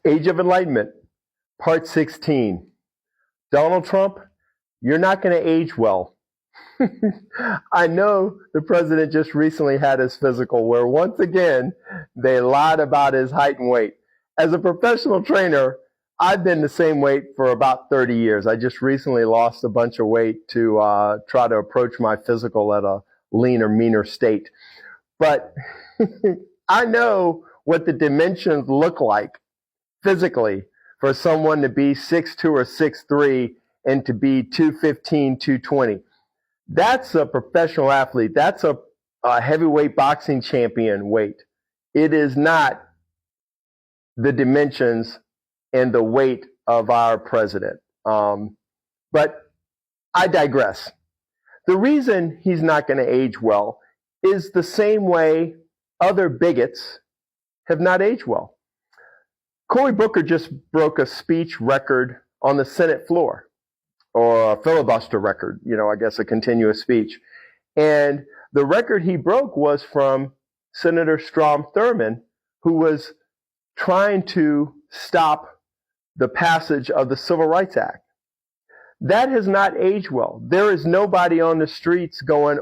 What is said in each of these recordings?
Age of Enlightenment, Part 16. Donald Trump, you're not going to age well. I know the president just recently had his physical where once again they lied about his height and weight. As a professional trainer, I've been the same weight for about 30 years. I just recently lost a bunch of weight to try to approach my physical at a leaner, meaner state. But I know what the dimensions look like physically for someone to be 6'2" or 6'3" and to be 215, 220. That's a professional athlete. That's a heavyweight boxing champion weight. It is not the dimensions and the weight of our president. But I digress. The reason he's not going to age well is the same way other bigots have not aged well. Cory Booker just broke a speech record on the Senate floor, or a filibuster record, I guess a continuous speech. And the record he broke was from Senator Strom Thurmond, who was trying to stop the passage of the Civil Rights Act. That has not aged well. There is nobody on the streets going,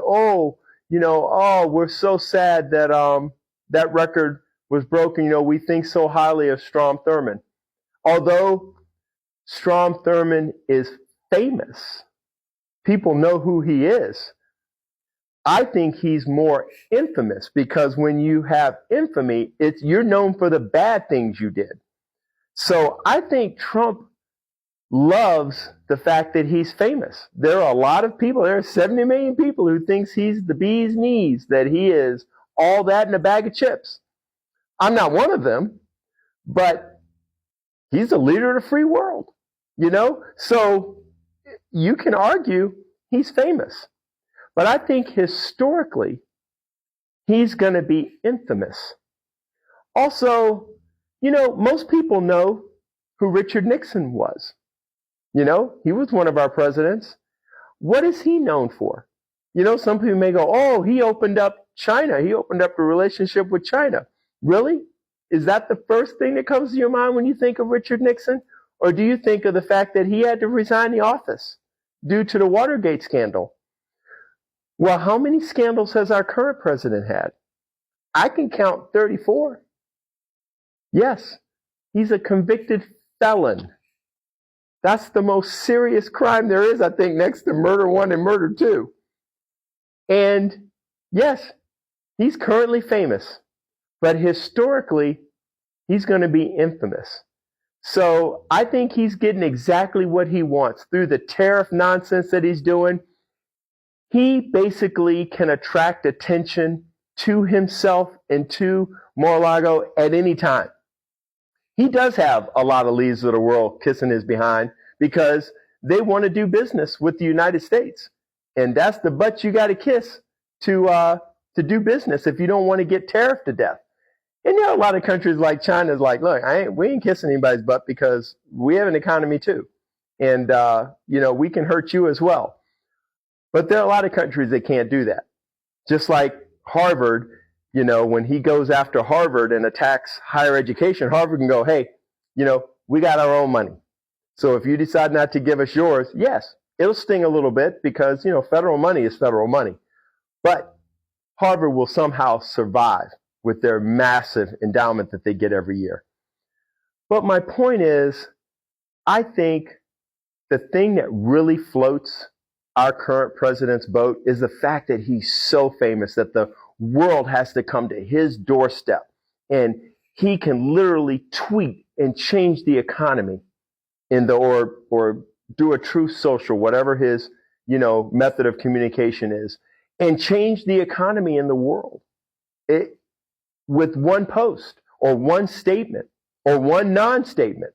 we're so sad that that record was broken. We think so highly of Strom Thurmond. Although Strom Thurmond is famous, people know who he is. I think he's more infamous because when you have infamy, you're known for the bad things you did. So I think Trump loves the fact that he's famous. There are a lot of people, there are 70 million people who thinks he's the bee's knees, that he is all that in a bag of chips. I'm not one of them, but he's the leader of the free world, So you can argue he's famous. But I think historically, he's going to be infamous. Also, most people know who Richard Nixon was. He was one of our presidents. What is he known for? Some people may go, he opened up China. He opened up a relationship with China. Really? Is that the first thing that comes to your mind when you think of Richard Nixon? Or do you think of the fact that he had to resign the office due to the Watergate scandal? Well, how many scandals has our current president had? I can count 34. Yes, he's a convicted felon. That's the most serious crime there is, I think, next to murder 1 and murder 2. And yes, he's currently famous, but historically, he's going to be infamous. So I think he's getting exactly what he wants through the tariff nonsense that he's doing. He basically can attract attention to himself and to Mar-a-Lago at any time. He does have a lot of leaders of the world kissing his behind because they want to do business with the United States. And that's the butt you got to kiss to do business if you don't want to get tariffed to death. And a lot of countries like China is like, look, we ain't kissing anybody's butt because we have an economy too. And, we can hurt you as well. But there are a lot of countries that can't do that. Just like Harvard, when he goes after Harvard and attacks higher education, Harvard can go, hey, we got our own money. So if you decide not to give us yours, yes, it'll sting a little bit because, federal money is federal money. But Harvard will somehow survive with their massive endowment that they get every year. But my point is, I think the thing that really floats our current president's boat is the fact that he's so famous that the world has to come to his doorstep and he can literally tweet and change the economy or do a truth social, whatever his method of communication is, and change the economy in the world with one post or one statement or one non-statement.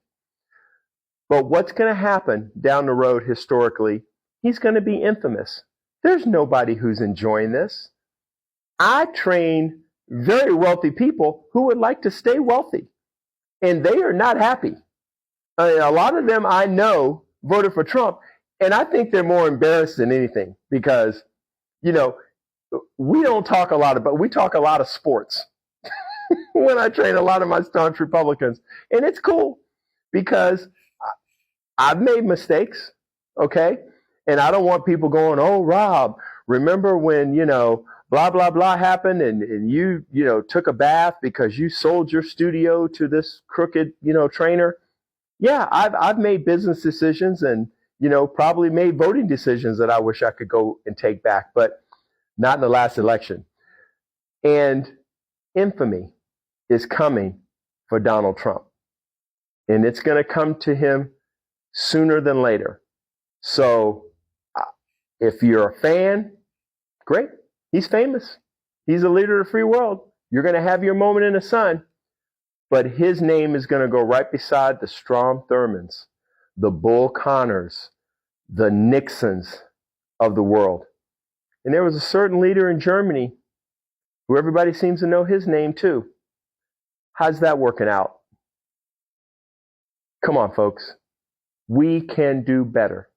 But what's going to happen down the road historically, he's going to be infamous. There's nobody who's enjoying this. I train very wealthy people who would like to stay wealthy, and they are not happy. A lot of them I know voted for Trump, and I think they're more embarrassed than anything because, we don't talk a lot about, we talk a lot of sports. when I train a lot of my staunch Republicans. And it's cool because I've made mistakes, okay? And I don't want people going, oh, Rob, remember when, blah, blah, blah happened and you took a bath because you sold your studio to this crooked, trainer? Yeah, I've made business decisions and, probably made voting decisions that I wish I could go and take back, but not in the last election. And infamy is coming for Donald Trump. And it's going to come to him sooner than later. So if you're a fan, great. He's famous. He's a leader of the free world. You're going to have your moment in the sun. But his name is going to go right beside the Strom Thurmonds, the Bull Connors, the Nixons of the world. And there was a certain leader in Germany who everybody seems to know his name too. How's that working out? Come on, folks. We can do better.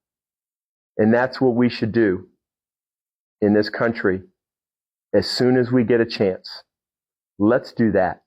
And that's what we should do in this country as soon as we get a chance. Let's do that.